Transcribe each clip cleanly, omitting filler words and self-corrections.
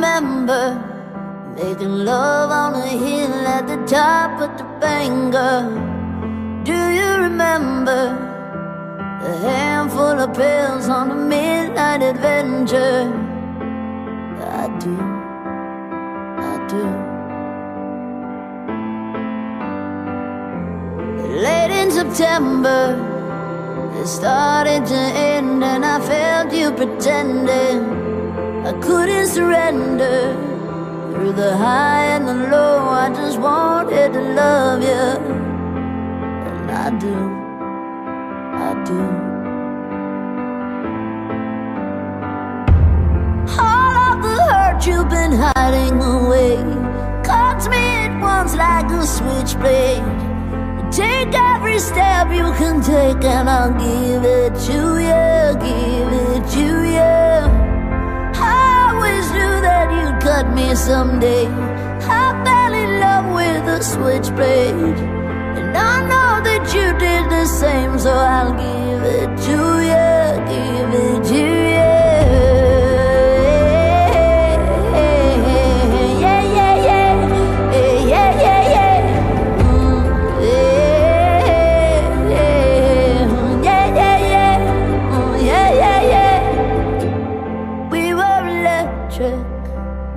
remember making love on a hill at the top of the banger? Do you remember a handful of pills on a midnight adventure? I do, I do. Late in September, it started to end, and I felt you pretending I couldn't surrender. Through the high and the low, I just wanted to love you. And I do, I do. All of the hurt you've been hiding away cuts me at once like a switchblade. Take every step you can take, and I'll give it to you, give it to you. I always knew that you'd cut me someday. I fell in love with a switchblade, and I know that you did the same, so I'll give it to you, give it to you.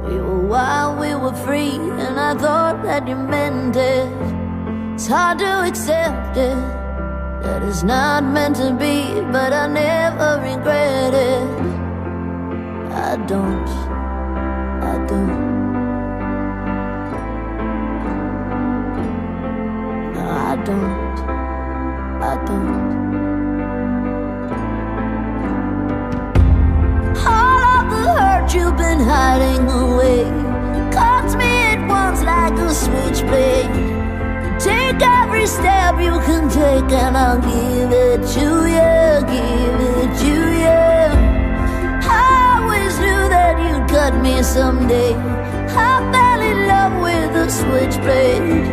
We were wild, we were free, and I thought that you meant it. It's hard to accept it, that it's not meant to be, but I never regret it. I don't, I don't. No, I don't, I don't. You've been hiding away cuts me at once like a switchblade. Take every step you can take, and I'll give it to you, give it to you. I always knew that you'd cut me someday. I fell in love with a switchblade,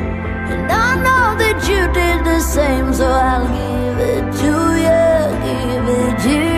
and I know that you did the same, so I'll give it to you, give it to you.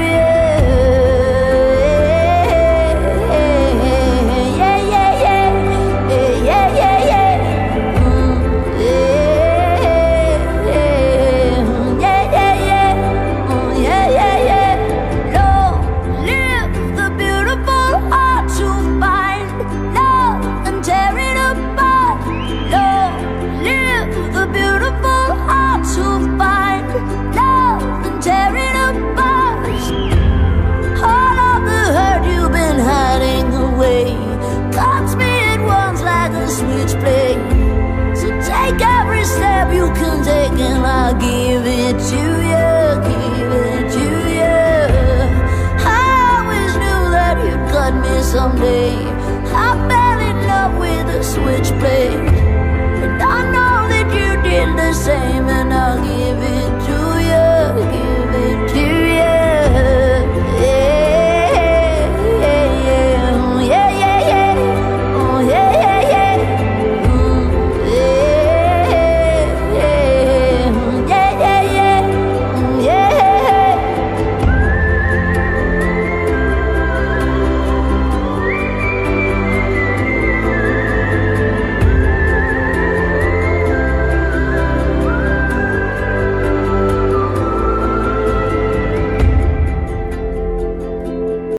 Switchblade. So take every step you can take, and I'll give it to you, give it to you. I always knew that you'd cut me someday. I fell in love with a switchblade, and I know that you did the same, and I'll give it